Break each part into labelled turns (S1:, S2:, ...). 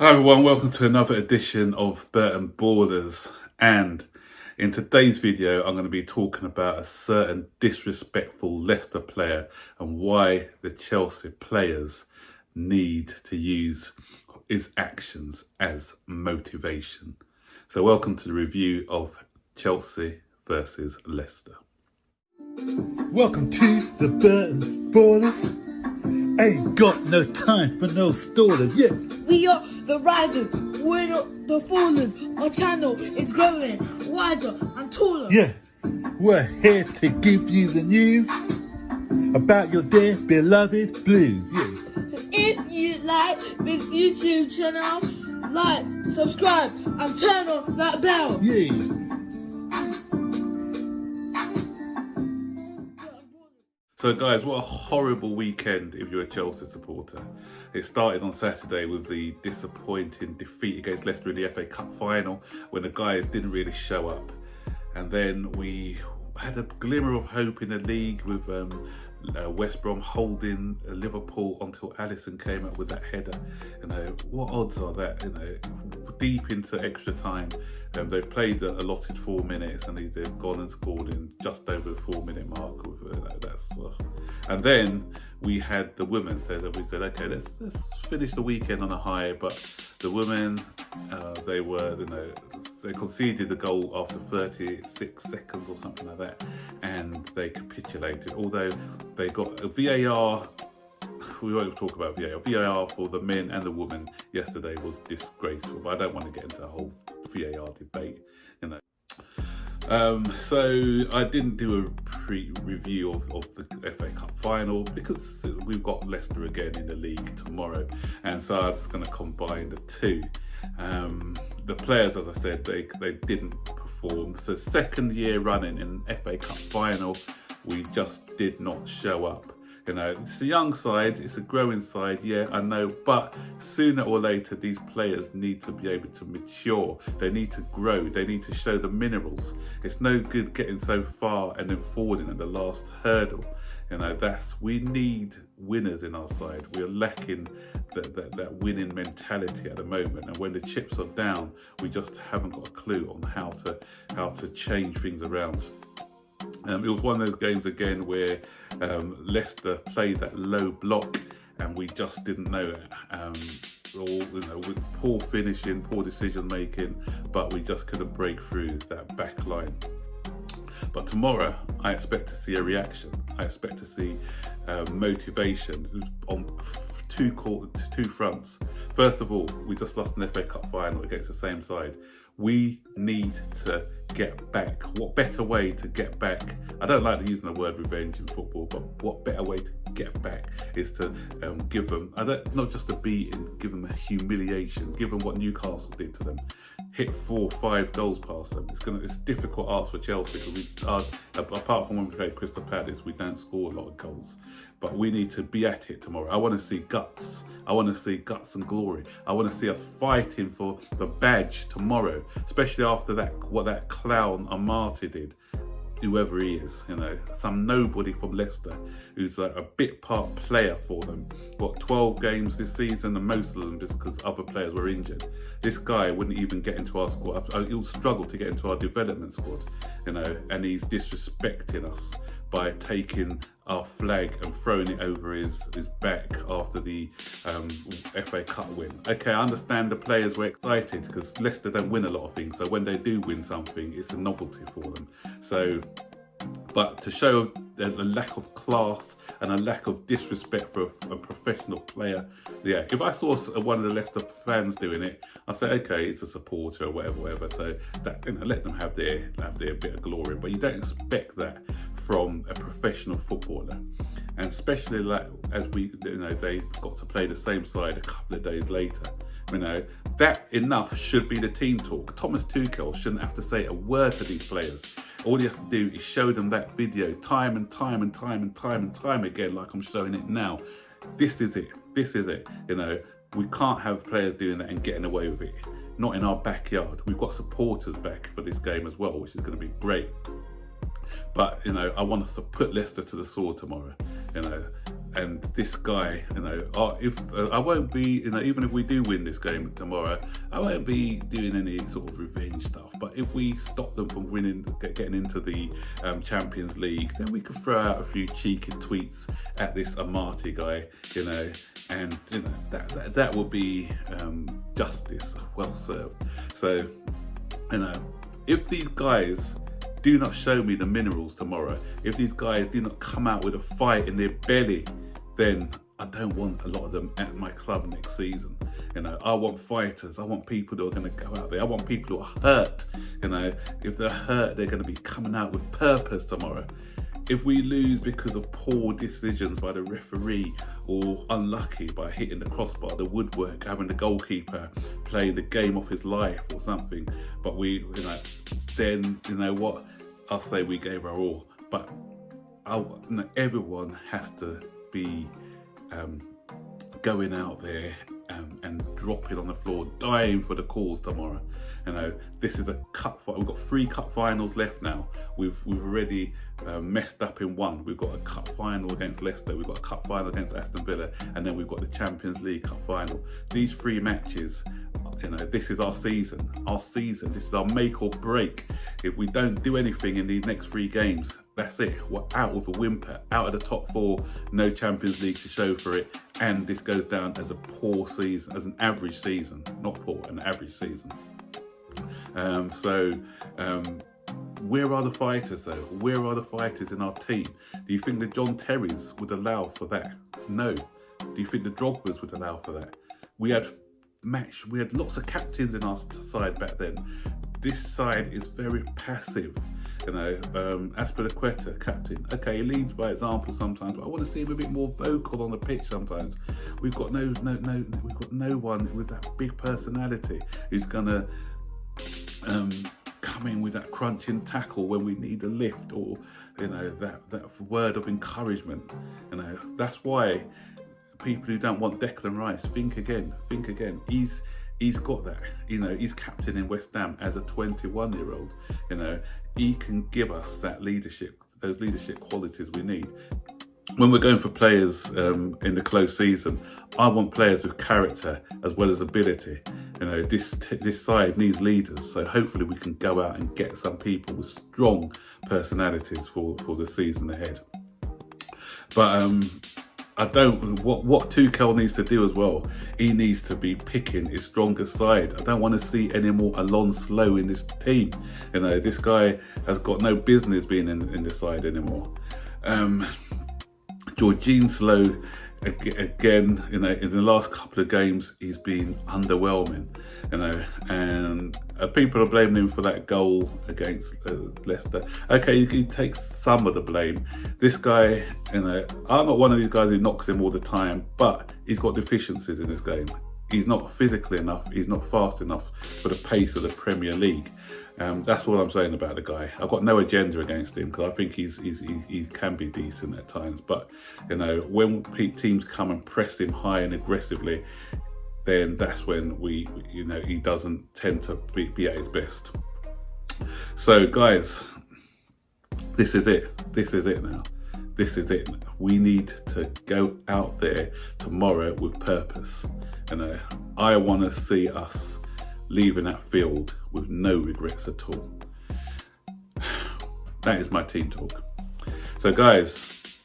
S1: Hi everyone, welcome to another edition of Burton Borders, and in today's video I'm going to be talking about a certain disrespectful Leicester player and why the Chelsea players need to use his actions as motivation. So welcome to the review of Chelsea versus Leicester.
S2: Welcome to the Burton Borders. Ain't got no time for no stallers, yeah.
S3: We are the risers, we're not the fallers. Our channel is growing wider and taller.
S2: Yeah, we're here to give you the news about your dear beloved Blues, yeah.
S3: So if you like this YouTube channel, like, subscribe and turn on that bell.
S2: Yeah.
S1: So guys, what a horrible weekend if you're a Chelsea supporter. It started on Saturday with the disappointing defeat against Leicester in the FA Cup final when the guys didn't really show up. And then we had a glimmer of hope in the league with West Brom holding Liverpool until Alisson came up with that header. You know, what odds are that? You know, deep into extra time, they've played the allotted 4 minutes and they've gone and scored in just over the 4 minute mark. And then we had the women, so we said, okay, let's finish the weekend on a high. But the women, they conceded the goal after 36 seconds or something like that, and they capitulated. Although they got a VAR, we won't talk about VAR. VAR for the men and the women yesterday was disgraceful, but I don't want to get into a whole VAR debate, you know. So I didn't do a pre-review of the FA Cup final because we've got Leicester again in the league tomorrow, and so I was going to combine the two. The players, as I said, they didn't perform. So second year running in FA Cup final, we just did not show up. You know, it's a young side, it's a growing side, yeah, I know, but sooner or later these players need to be able to mature, they need to grow, they need to show the minerals. It's no good getting so far and then falling at the last hurdle. You know, we need winners in our side. We're lacking that winning mentality at the moment, and when the chips are down, we just haven't got a clue on how to change things around. It was one of those games again where Leicester played that low block and we just didn't know it. With poor finishing, poor decision making, but we just couldn't break through that back line. But tomorrow, I expect to see a reaction. I expect to see motivation on two fronts. First of all, we just lost an FA Cup final against the same side. We need to get back. What better way to get back? I don't like using the word revenge in football, but what better way to get back is to give them, not just a beating, give them a humiliation, give them what Newcastle did to them. Hit 4 or 5 goals past them. It's difficult ask for Chelsea because apart from when we play Crystal Palace, we don't score a lot of goals. But we need to be at it tomorrow. I want to see guts. I want to see guts and glory. I want to see us fighting for the badge tomorrow, especially after what that clown Amartey did. Whoever he is, you know, some nobody from Leicester who's like a bit part player for them. 12 games this season, and most of them just because other players were injured. This guy wouldn't even get into our squad. He'll struggle to get into our development squad, you know, and he's disrespecting us by taking our flag and throwing it over his back after the FA Cup win. Okay, I understand the players were excited because Leicester don't win a lot of things, so when they do win something, it's a novelty for them. So, but to show there's a lack of class and a lack of disrespect for a professional player, yeah, if I saw one of the Leicester fans doing it, I'd say, okay, it's a supporter or whatever. So that, you know, let them have their bit of glory, but you don't expect that from a professional footballer, and especially like as they got to play the same side a couple of days later. You know, that enough should be the team talk. Thomas Tuchel shouldn't have to say a word to these players. All he has to do is show them that video time and time again, like I'm showing it now. This is it. You know, we can't have players doing that and getting away with it. Not in our backyard. We've got supporters back for this game as well, which is going to be great. But, you know, I want us to put Leicester to the sword tomorrow, you know. And this guy, you know, I won't be, you know, even if we do win this game tomorrow, I won't be doing any sort of revenge stuff. But if we stop them from winning, getting into the Champions League, then we could throw out a few cheeky tweets at this Amartey guy, you know, and you know that will be justice well served. So, you know, if these guys do not show me the minerals tomorrow, if these guys do not come out with a fight in their belly, then I don't want a lot of them at my club next season. You know, I want fighters. I want people who are going to go out there. I want people who are hurt. You know, if they're hurt, they're going to be coming out with purpose tomorrow. If we lose because of poor decisions by the referee or unlucky by hitting the crossbar, the woodwork, having the goalkeeper playing the game of his life or something, but we, you know, then you know what? I'll say we gave our all. But you know, everyone has to be going out there and dropping on the floor, dying for the cause tomorrow. You know, this is a cup fight. We've got 3 cup finals left now. We've already messed up in one. We've got a cup final against Leicester. We've got a cup final against Aston Villa, and then we've got the Champions League cup final. These 3 matches, you know, this is our season. This is our make or break. If we don't do anything in these next 3 games, that's it. We're out with a whimper, out of the top 4, no Champions League to show for it, and this goes down as a poor season, as an average season, not poor, an average season. Where are the fighters though? Where are the fighters in our team? Do you think the John Terrys would allow for that? No. Do you think the Drogbas would allow for that? We had lots of captains in our side back then. This side is very passive. You know, Aspilicueta, captain. Okay, he leads by example sometimes, but I want to see him a bit more vocal on the pitch sometimes. We've got no one with that big personality who's gonna come in with that crunching tackle when we need a lift, or you know, that word of encouragement. You know, that's why people who don't want Declan Rice, think again. He's got that, you know, he's captain in West Ham as a 21-year-old, you know, he can give us that leadership, those leadership qualities we need. When we're going for players in the close season, I want players with character as well as ability. You know, this side needs leaders, so hopefully we can go out and get some people with strong personalities for the season ahead. But what Tuchel needs to do as well, he needs to be picking his strongest side. I don't want to see any more Alonso in this team. You know, this guy has got no business being in the side anymore. Jorginho Slow, again, you know, in the last couple of games, he's been underwhelming, you know, and people are blaming him for that goal against Leicester. Okay, he takes some of the blame. This guy, you know, I'm not one of these guys who knocks him all the time, but he's got deficiencies in this game. He's not physically enough, he's not fast enough for the pace of the Premier League. That's what I'm saying about the guy. I've got no agenda against him because I think he can be decent at times. But you know, when teams come and press him high and aggressively, then that's when you know, he doesn't tend to be at his best. So guys, this is it. This is it now. This is it. We need to go out there tomorrow with purpose. You know, I want to see us leaving that field with no regrets at all. That is my team talk. So guys,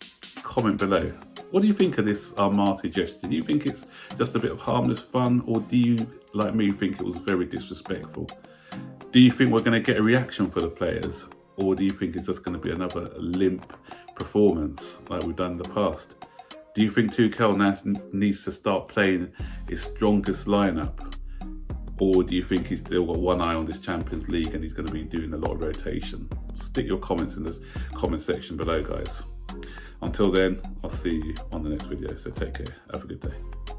S1: comment below. What do you think of this Amartey gesture? Do you think it's just a bit of harmless fun, or do you, like me, think it was very disrespectful? Do you think we're going to get a reaction for the players, or do you think it's just going to be another limp performance like we've done in the past? Do you think Tuchel now needs to start playing his strongest lineup? Or do you think he's still got one eye on this Champions League and he's going to be doing a lot of rotation? Stick your comments in this comment section below, guys. Until then, I'll see you on the next video. So take care. Have a good day.